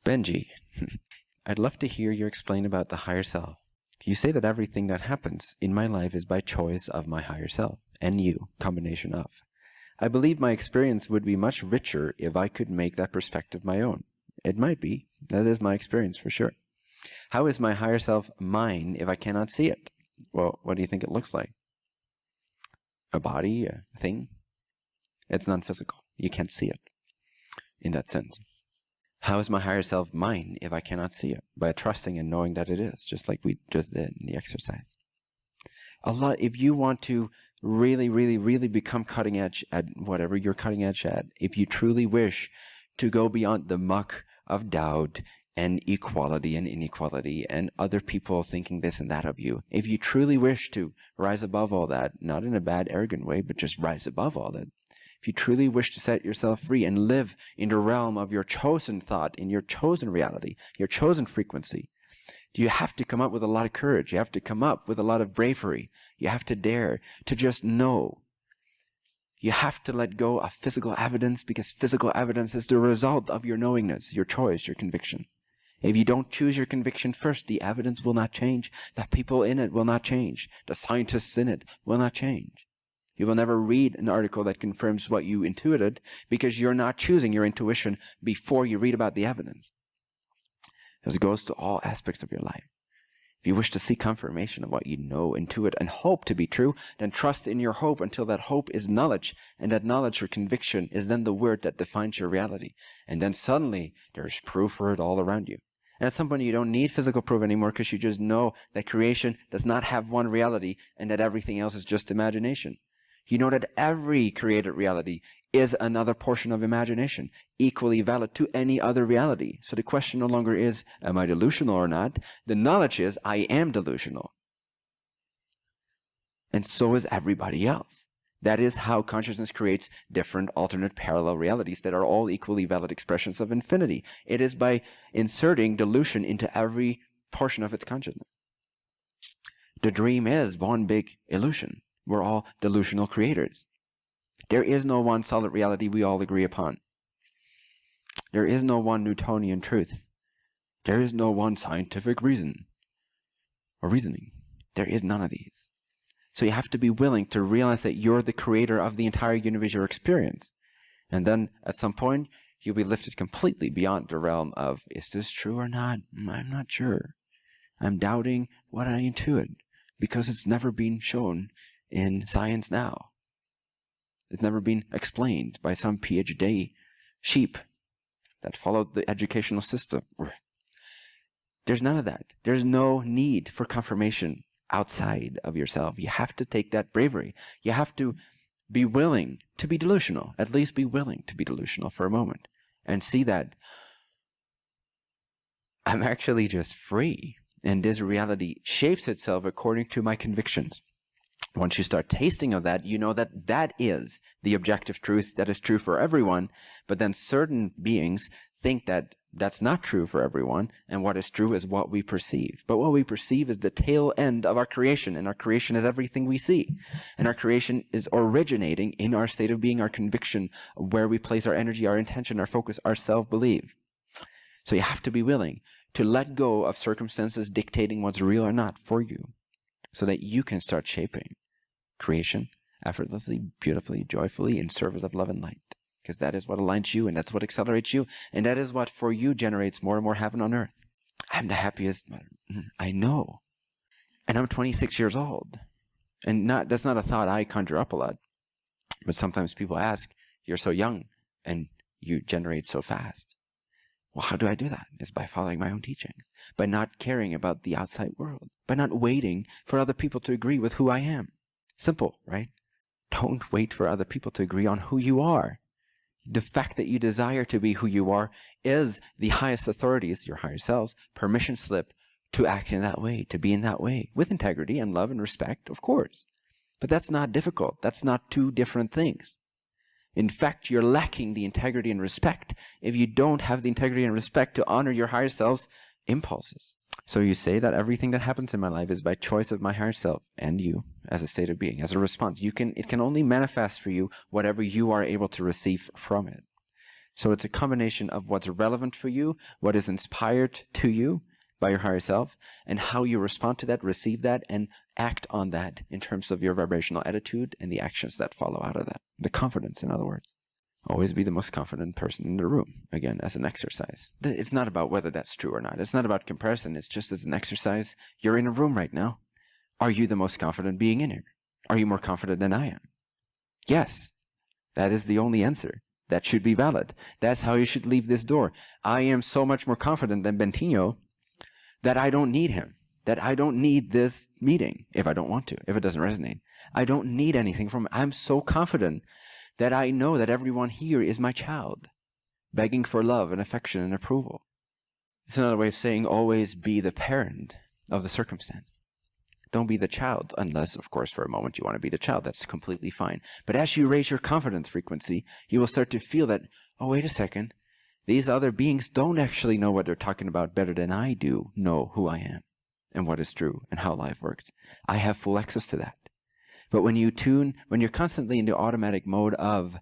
Benji, I'd love to hear you explain about the higher self. You say that everything that happens in my life is by choice of my higher self, and you, combination of. I believe my experience would be much richer if I could make that perspective my own. It might be. That is my experience for sure. How is my higher self mine if I cannot see it? Well, what do you think it looks like? A body, a thing? It's non-physical. You can't see it in that sense. How is my higher self mine if I cannot see it? By trusting and knowing that it is, just like we just did in the exercise. If you want to really become cutting edge at whatever you're cutting edge at, if you truly wish to go beyond the muck of doubt and equality and inequality and other people thinking this and that of you, if you truly wish to rise above all that, not in a bad, arrogant way, but just rise above all that, if you truly wish to set yourself free and live in the realm of your chosen thought, in your chosen reality, your chosen frequency, you have to come up with a lot of courage. You have to come up with a lot of bravery. You have to dare to just know. You have to let go of physical evidence, because physical evidence is the result of your knowingness, your choice, your conviction. If you don't choose your conviction first, the evidence will not change. The people in it will not change. The scientists in it will not change. You will never read an article that confirms what you intuited, because you're not choosing your intuition before you read about the evidence. As it goes to all aspects of your life. If you wish to see confirmation of what you know, intuit, and hope to be true, then trust in your hope until that hope is knowledge, and that knowledge or conviction is then the word that defines your reality. And then suddenly, there's proof for it all around you. And at some point, you don't need physical proof anymore, because you just know that creation does not have one reality, and that everything else is just imagination. You know that every created reality is another portion of imagination, equally valid to any other reality. So the question no longer is, am I delusional or not? The knowledge is, I am delusional. And so is everybody else. That is how consciousness creates different alternate parallel realities that are all equally valid expressions of infinity. It is by inserting delusion into every portion of its consciousness. The dream is one big illusion. We're all delusional creators. There is no one solid reality we all agree upon. There is no one Newtonian truth. There is no one scientific reason or reasoning. There is none of these. So you have to be willing to realize that you're the creator of the entire universe you experience. And then at some point, you'll be lifted completely beyond the realm of, is this true or not? I'm not sure. I'm doubting what I intuit because it's never been shown in science now. It's never been explained by some PhD sheep that followed the educational system. There's none of that. There's no need for confirmation outside of yourself. You have to take that bravery. You have to be willing to be delusional. At least be willing to be delusional for a moment. And see that I'm actually just free. And this reality shapes itself according to my convictions. Once you start tasting of that, you know that that is the objective truth that is true for everyone. But then certain beings think that that's not true for everyone, and what is true is what we perceive. But what we perceive is the tail end of our creation, and our creation is everything we see. And our creation is originating in our state of being, our conviction, where we place our energy, our intention, our focus, our self-belief. So you have to be willing to let go of circumstances dictating what's real or not for you, so that you can start shaping creation effortlessly, beautifully, joyfully, in service of love and light. Because that is what aligns you, and that's what accelerates you, and that is what for you generates more and more heaven on earth. I'm the happiest. I know. And I'm 26 years old. And that's not a thought I conjure up a lot. But sometimes people ask, you're so young, and you generate so fast. Well, how do I do that? It's by following my own teachings, by not caring about the outside world, by not waiting for other people to agree with who I am. Simple, right? Don't wait for other people to agree on who you are. The fact that you desire to be who you are is the highest authority's, your higher selves, permission slip to act in that way, to be in that way, with integrity and love and respect, of course. But that's not difficult. That's not two different things. In fact, you're lacking the integrity and respect if you don't have the integrity and respect to honor your higher self's impulses. So you say that everything that happens in my life is by choice of my higher self and you as a state of being, as a response. It can only manifest for you whatever you are able to receive from it. So it's a combination of what's relevant for you, what is inspired to you by your higher self, and how you respond to that, receive that, and act on that in terms of your vibrational attitude and the actions that follow out of that. The confidence, in other words. Always be the most confident person in the room, again, as an exercise. It's not about whether that's true or not. It's not about comparison. It's just as an exercise. You're in a room right now. Are you the most confident being in here? Are you more confident than I am? Yes. That is the only answer. That should be valid. That's how you should leave this door. I am so much more confident than Bentinho that I don't need him. That I don't need this meeting if I don't want to, if it doesn't resonate. I don't need anything from him. I'm so confident that I know that everyone here is my child, begging for love and affection and approval. It's another way of saying always be the parent of the circumstance. Don't be the child, unless, of course, for a moment you want to be the child. That's completely fine. But as you raise your confidence frequency, you will start to feel that, oh, wait a second, these other beings don't actually know what they're talking about better than I do know who I am and what is true and how life works. I have full access to that. But when you're constantly in the automatic mode of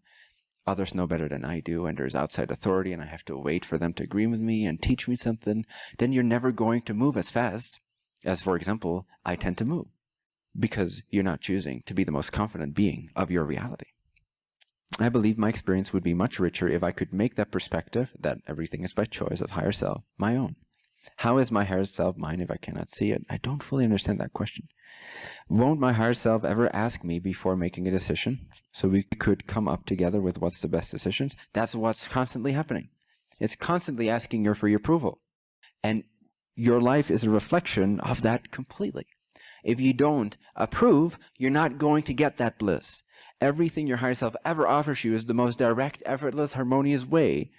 others know better than I do and there's outside authority and I have to wait for them to agree with me and teach me something, then you're never going to move as fast as, for example, I tend to move, because you're not choosing to be the most confident being of your reality. I believe my experience would be much richer if I could make that perspective, that everything is by choice of higher self, my own. How is my higher self mine if I cannot see it? I don't fully understand that question. Won't my higher self ever ask me before making a decision so we could come up together with what's the best decisions? That's what's constantly happening. It's constantly asking you for your approval. And your life is a reflection of that completely. If you don't approve, you're not going to get that bliss. Everything your higher self ever offers you is the most direct, effortless, harmonious way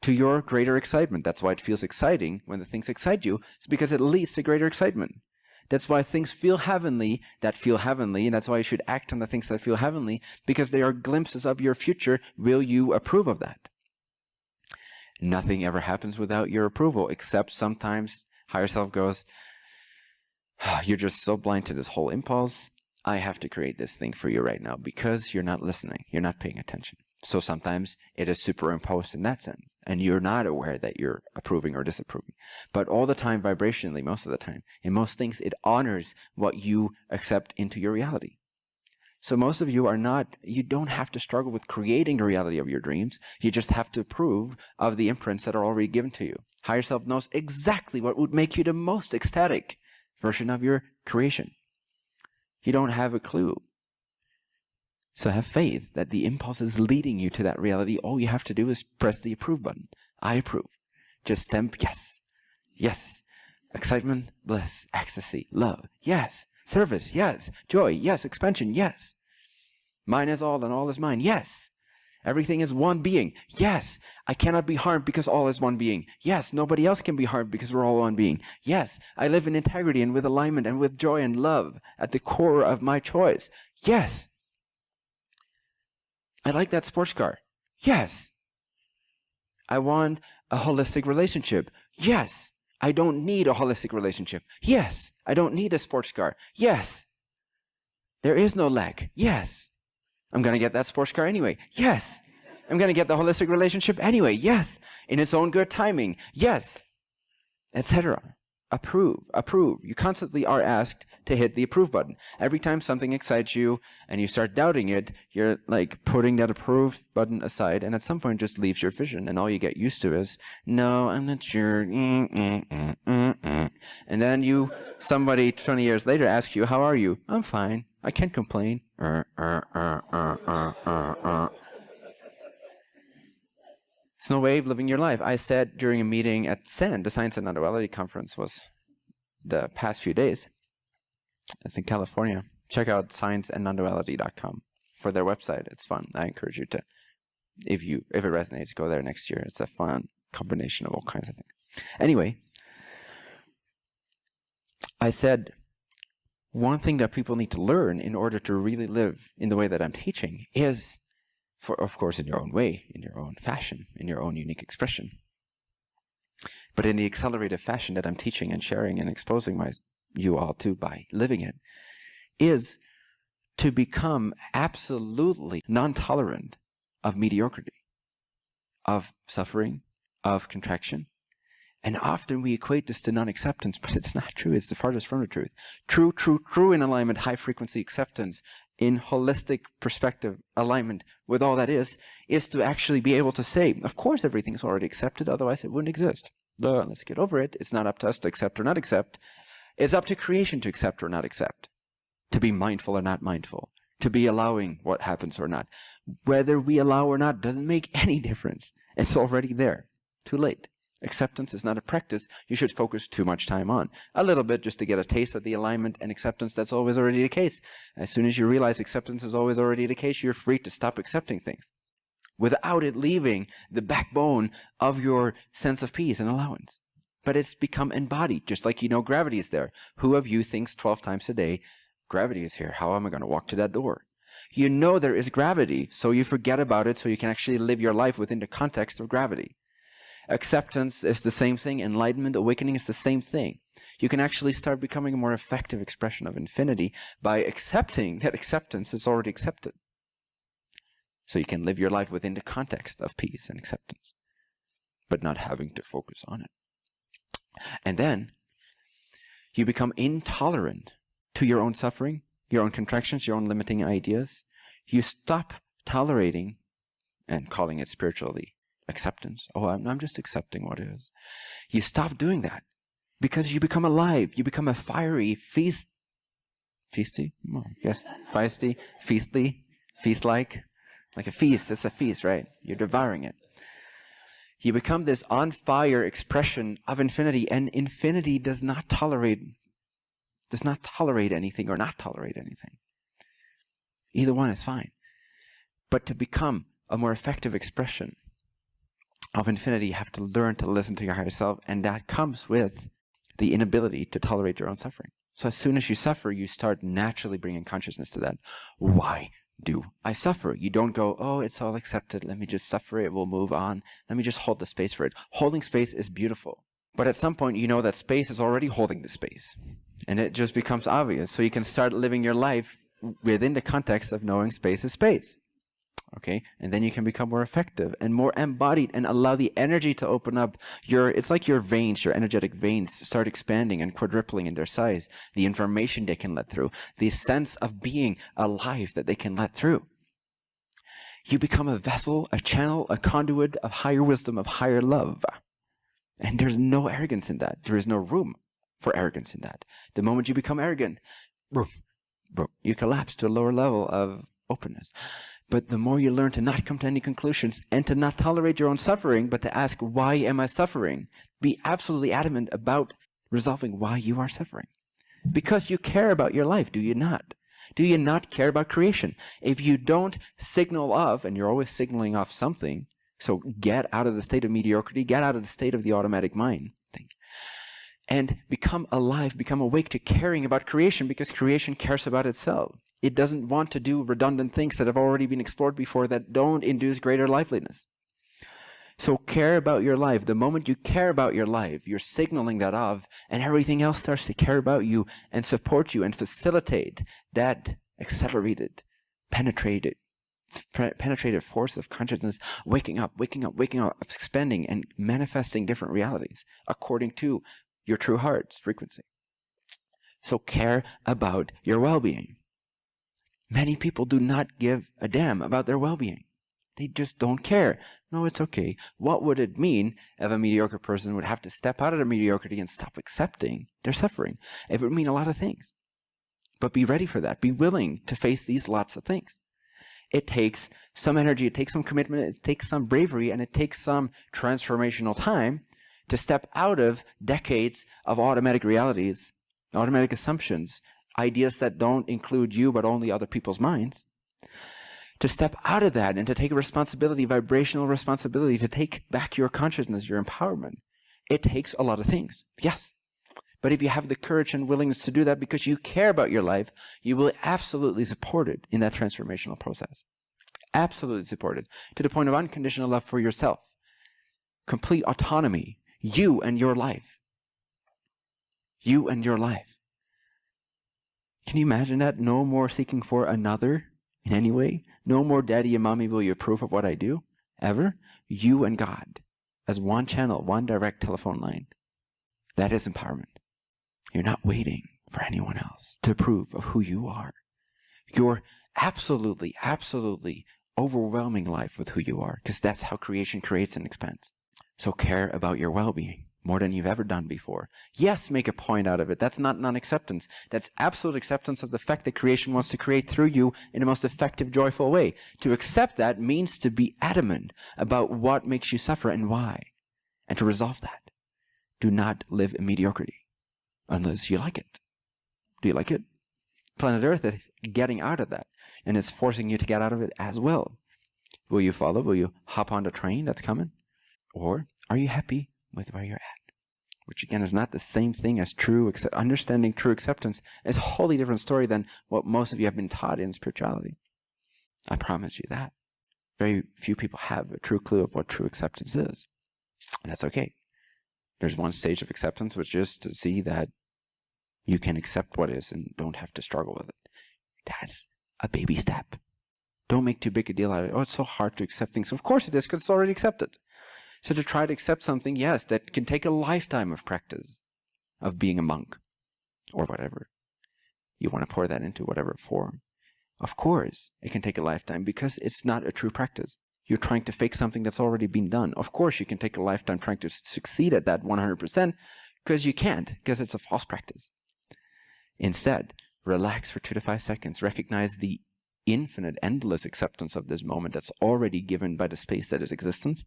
to your greater excitement. That's why it feels exciting when the things excite you. It's because it leads to greater excitement. That's why things feel heavenly that feel heavenly, and that's why you should act on the things that feel heavenly, because they are glimpses of your future. Will you approve of that? Nothing ever happens without your approval, except sometimes higher self goes, oh, you're just so blind to this whole impulse. I have to create this thing for you right now because you're not listening. You're not paying attention. So sometimes it is superimposed in that sense, and you're not aware that you're approving or disapproving. But all the time, vibrationally, most of the time, in most things, it honors what you accept into your reality. So most of you you don't have to struggle with creating the reality of your dreams. You just have to approve of the imprints that are already given to you. Higher self knows exactly what would make you the most ecstatic version of your creation. You don't have a clue. So have faith that the impulse is leading you to that reality. All you have to do is press the approve button. I approve. Just stamp yes. Yes. Excitement, bliss, ecstasy, love. Yes. Service. Yes. Joy. Yes. Expansion. Yes. Mine is all and all is mine. Yes. Everything is one being. Yes. I cannot be harmed because all is one being. Yes. Nobody else can be harmed because we're all one being. Yes. I live in integrity and with alignment and with joy and love at the core of my choice. Yes. I like that sports car. Yes. I want a holistic relationship. Yes. I don't need a holistic relationship. Yes. I don't need a sports car. Yes. There is no lack. Yes. I'm going to get that sports car anyway. Yes. I'm going to get the holistic relationship anyway. Yes. In its own good timing. Yes. Etc. Approve. Approve. You constantly are asked to hit the approve button. Every time something excites you and you start doubting it, you're like putting that approve button aside, and at some point just leaves your vision, and all you get used to is, no, I'm not sure. And then somebody 20 years later asks you, how are you? I'm fine. I can't complain. It's no way of living your life. I said during a meeting at SAND, the Science and Non-Duality Conference, was the past few days. It's in California. Check out scienceandnonduality.com for their website. It's fun. I encourage you to, if it resonates, go there next year. It's a fun combination of all kinds of things. Anyway, I said one thing that people need to learn in order to really live in the way that I'm teaching is, of course, in your own way, in your own fashion, in your own unique expression, but in the accelerated fashion that I'm teaching and sharing and exposing you all to by living it, is to become absolutely non-tolerant of mediocrity, of suffering, of contraction. And often we equate this to non-acceptance, but it's not true. It's the farthest from the truth. True in alignment, high frequency acceptance, in holistic perspective, alignment with all that is to actually be able to say, of course everything's already accepted, otherwise it wouldn't exist. Let's get over it. It's not up to us to accept or not accept. It's up to creation to accept or not accept, to be mindful or not mindful, to be allowing what happens or not. Whether we allow or not doesn't make any difference. It's already there. Too late. Acceptance is not a practice you should focus too much time on. A little bit just to get a taste of the alignment and acceptance, that's always already the case. As soon as you realize acceptance is always already the case, you're free to stop accepting things without it leaving the backbone of your sense of peace and allowance. But it's become embodied, just like you know gravity is there. Who of you thinks 12 times a day, gravity is here, how am I going to walk to that door? You know there is gravity, so you forget about it so you can actually live your life within the context of gravity. Acceptance is the same thing. Enlightenment, awakening is the same thing. You can actually start becoming a more effective expression of infinity by accepting that acceptance is already accepted. So you can live your life within the context of peace and acceptance, but not having to focus on it. And then you become intolerant to your own suffering, your own contractions, your own limiting ideas. You stop tolerating and calling it spiritually acceptance. Oh, I'm just accepting what is. You stop doing that because you become alive. You become a fiery, feisty? Oh, yes, feisty, feast-like a feast. It's a feast, right? You're devouring it. You become this on-fire expression of infinity, and infinity does not tolerate anything or not tolerate anything. Either one is fine. But to become a more effective expression of infinity, you have to learn to listen to your higher self, and that comes with the inability to tolerate your own suffering. So as soon as you suffer, you start naturally bringing consciousness to that. Why do I suffer? You don't go, oh, it's all accepted. Let me just suffer it. We'll move on. Let me just hold the space for it. Holding space is beautiful. But at some point, you know that space is already holding the space. And it just becomes obvious. So you can start living your life within the context of knowing space is space. Okay, and then you can become more effective and more embodied and allow the energy to open up. It's like your veins, your energetic veins start expanding and quadrupling in their size. The information they can let through, the sense of being alive that they can let through. You become a vessel, a channel, a conduit of higher wisdom, of higher love. And there's no arrogance in that. There is no room for arrogance in that. The moment you become arrogant, you collapse to a lower level of openness. But the more you learn to not come to any conclusions and to not tolerate your own suffering, but to ask, why am I suffering? Be absolutely adamant about resolving why you are suffering. Because you care about your life, do you not? Do you not care about creation? If you don't signal off, and you're always signaling off something, so get out of the state of mediocrity, get out of the state of the automatic mind, and become alive, become awake to caring about creation, because creation cares about itself. It doesn't want to do redundant things that have already been explored before that don't induce greater liveliness. So care about your life. The moment you care about your life, you're signaling that off, and everything else starts to care about you and support you and facilitate that accelerated, penetrated force of consciousness, waking up, expanding and manifesting different realities according to your true heart's frequency. So care about your well-being. Many people do not give a damn about their well-being. They just don't care. No, it's okay. What would it mean if a mediocre person would have to step out of their mediocrity and stop accepting their suffering? It would mean a lot of things. But be ready for that. Be willing to face these lots of things. It takes some energy, it takes some commitment, it takes some bravery, and it takes some transformational time to step out of decades of automatic realities, automatic assumptions, ideas that don't include you but only other people's minds, to step out of that and to take responsibility, vibrational responsibility, to take back your consciousness, your empowerment. It takes a lot of things, yes. But if you have the courage and willingness to do that because you care about your life, you will absolutely support it in that transformational process. Absolutely support it to the point of unconditional love for yourself. Complete autonomy. You and your life. You and your life. Can you imagine that? No more seeking for another in any way. No more daddy and mommy will you approve of what I do. ever, you and God, as one channel, one direct telephone line. That is empowerment. You're not waiting for anyone else to approve of who you are. You're absolutely, absolutely overwhelming life with who you are, because that's how creation creates and expands. So care about your well-being more than you've ever done before. Yes, make a point out of it. That's not non-acceptance. That's absolute acceptance of the fact that creation wants to create through you in the most effective, joyful way. To accept that means to be adamant about what makes you suffer and why, and to resolve that. Do not live in mediocrity unless you like it. Do you like it? Planet Earth is getting out of that, and it's forcing you to get out of it as well. Will you follow? Will you hop on the train that's coming? Or are you happy with where you're at? Which again is not the same thing as understanding true acceptance. Is a wholly different story than what most of you have been taught in spirituality. I promise you that. Very few people have a true clue of what true acceptance is. And that's okay. There's one stage of acceptance, which is to see that you can accept what is and don't have to struggle with it. That's a baby step. Don't make too big a deal out of it. Oh, it's so hard to accept things. Of course it is, because it's already accepted. So to try to accept something, yes, that can take a lifetime of practice, of being a monk, or whatever. You want to pour that into whatever form. Of course, it can take a lifetime, because it's not a true practice. You're trying to fake something that's already been done. Of course, you can take a lifetime trying to succeed at that 100%, because you can't, because it's a false practice. Instead, relax for 2 to 5 seconds. Recognize the infinite, endless acceptance of this moment that's already given by the space that is existence.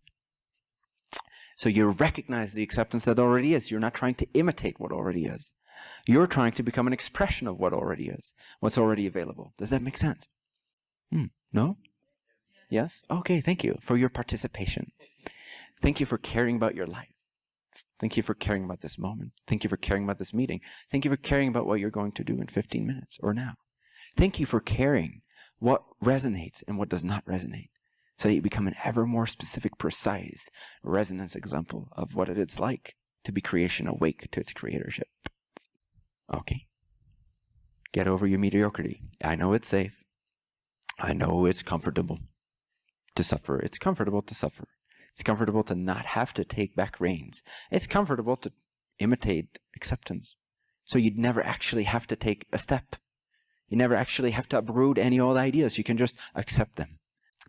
So you recognize the acceptance that already is. You're not trying to imitate what already is. You're trying to become an expression of what already is, what's already available. Does that make sense? No? Yes? Okay, thank you for your participation. Thank you for caring about your life. Thank you for caring about this moment. Thank you for caring about this meeting. Thank you for caring about what you're going to do in 15 minutes or now. Thank you for caring what resonates and what does not resonate, so that you become an ever more specific, precise resonance example of what it is like to be creation awake to its creatorship. Okay. Get over your mediocrity. I know it's safe. I know it's comfortable to suffer. It's comfortable to suffer. It's comfortable to not have to take back reins. It's comfortable to imitate acceptance. So you'd never actually have to take a step. You never actually have to uproot any old ideas. You can just accept them.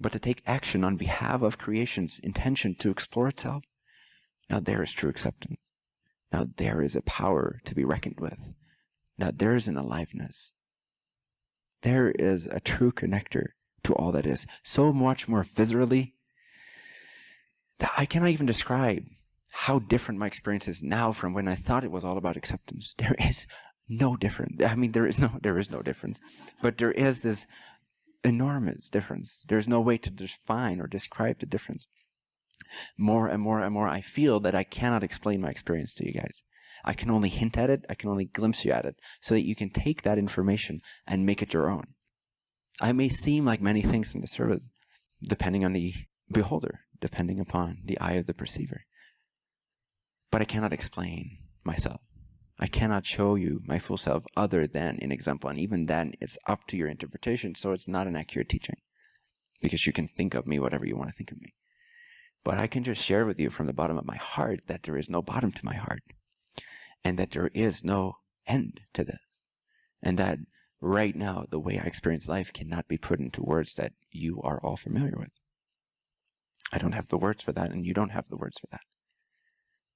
But to take action on behalf of creation's intention to explore itself, now there is true acceptance. Now there is a power to be reckoned with. Now there is an aliveness. There is a true connector to all that is, so much more viscerally that I cannot even describe how different my experience is now from when I thought it was all about acceptance. There is no difference. I mean, there is no difference, but there is this enormous difference. There's no way to define or describe the difference. More and more and more, I feel that I cannot explain my experience to you guys. I can only hint at it. I can only glimpse you at it, so that you can take that information and make it your own. I may seem like many things in the service, depending on the beholder, depending upon the eye of the perceiver. But I cannot explain myself. I cannot show you my full self other than an example. And even then, it's up to your interpretation, so it's not an accurate teaching. Because you can think of me whatever you want to think of me. But I can just share with you from the bottom of my heart that there is no bottom to my heart. And that there is no end to this. And that right now, the way I experience life cannot be put into words that you are all familiar with. I don't have the words for that, and you don't have the words for that.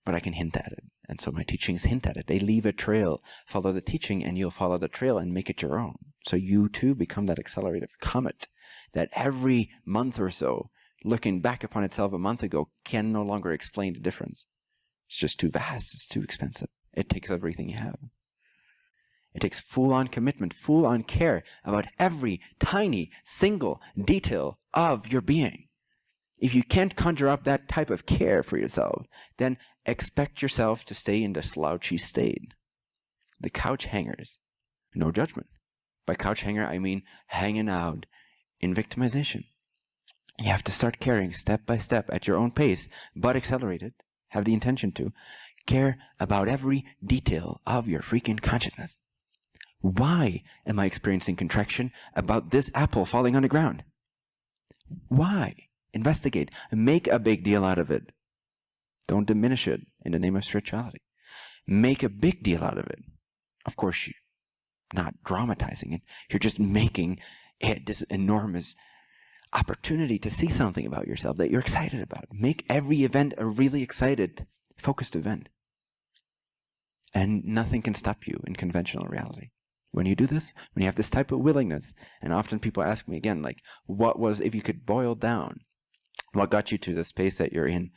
But I can hint at it. And so my teachings hint at it. They leave a trail. Follow the teaching, and you'll follow the trail and make it your own. So you too become that accelerative comet that every month or so, looking back upon itself a month ago, can no longer explain the difference. It's just too vast. It's too expensive. It takes everything you have. It takes full-on commitment, full-on care about every tiny, single detail of your being. If you can't conjure up that type of care for yourself, then expect yourself to stay in the slouchy state. The couch hangers. No judgment. By couch hanger, I mean hanging out in victimization. You have to start caring step by step at your own pace, but accelerated. Have the intention to care about every detail of your freaking consciousness. Why am I experiencing contraction about this apple falling on the ground? Why? Investigate. Make a big deal out of it. Don't diminish it in the name of spirituality. Make a big deal out of it. Of course, you're not dramatizing it. You're just making it this enormous opportunity to see something about yourself that you're excited about. Make every event a really excited, focused event. And nothing can stop you in conventional reality. When you do this, when you have this type of willingness, and often people ask me again, like, what was, if you could boil down, what got you to the space that you're in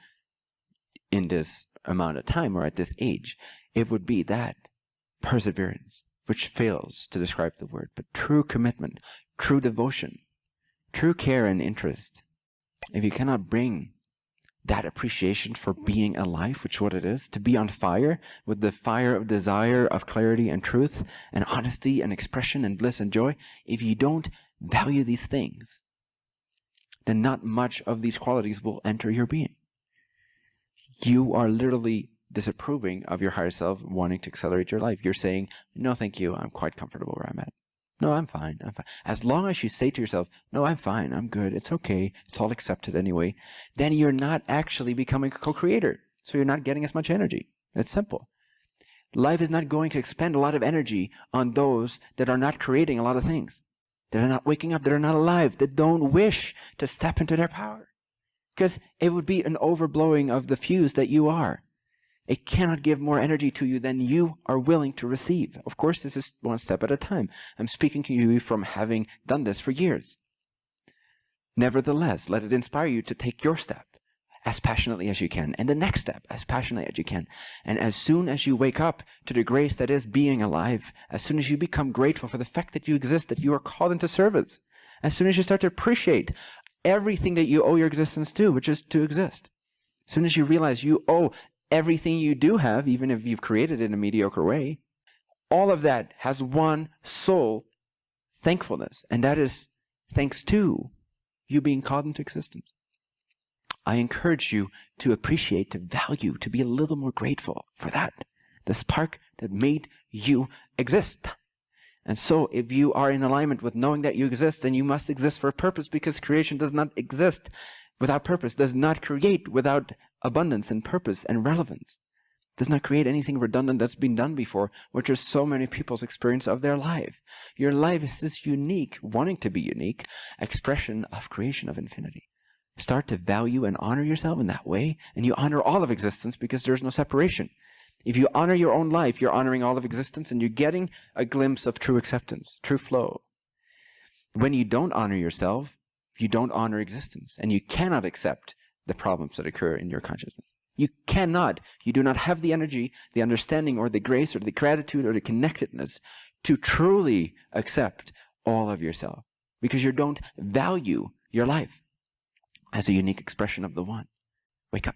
this amount of time or at this age, it would be that perseverance, which fails to describe the word, but true commitment, true devotion, true care and interest. If you cannot bring that appreciation for being alive, which is what it is, to be on fire with the fire of desire, of clarity and truth and honesty and expression and bliss and joy, if you don't value these things, then not much of these qualities will enter your being. You are literally disapproving of your higher self wanting to accelerate your life. You're saying, no, thank you, I'm quite comfortable where I'm at. No, I'm fine. As long as you say to yourself, no, I'm fine, I'm good, it's okay, it's all accepted anyway, then you're not actually becoming a co-creator. So you're not getting as much energy. It's simple. Life is not going to expend a lot of energy on those that are not creating a lot of things, that are not waking up, that are not alive, that don't wish to step into their power. Because it would be an overblowing of the fuse that you are. It cannot give more energy to you than you are willing to receive. Of course, this is one step at a time. I'm speaking to you from having done this for years. Nevertheless, let it inspire you to take your step as passionately as you can, and the next step as passionately as you can. And as soon as you wake up to the grace that is being alive, as soon as you become grateful for the fact that you exist, that you are called into service, as soon as you start to appreciate everything that you owe your existence to, which is to exist, as soon as you realize you owe everything you do have, even if you've created it in a mediocre way, all of that has one sole thankfulness, and that is thanks to you being called into existence. I encourage you to appreciate, to value, to be a little more grateful for that, the spark that made you exist. And so if you are in alignment with knowing that you exist, then you must exist for a purpose, because creation does not exist without purpose, does not create without abundance and purpose and relevance, does not create anything redundant that's been done before, which is so many people's experience of their life. Your life is this unique, wanting to be unique, expression of creation of infinity. Start to value and honor yourself in that way, and you honor all of existence, because there's no separation. If you honor your own life, you're honoring all of existence, and you're getting a glimpse of true acceptance, true flow. When you don't honor yourself, you don't honor existence, and you cannot accept the problems that occur in your consciousness. You cannot. You do not have the energy, the understanding, or the grace, or the gratitude, or the connectedness to truly accept all of yourself, because you don't value your life as a unique expression of the One. Wake up.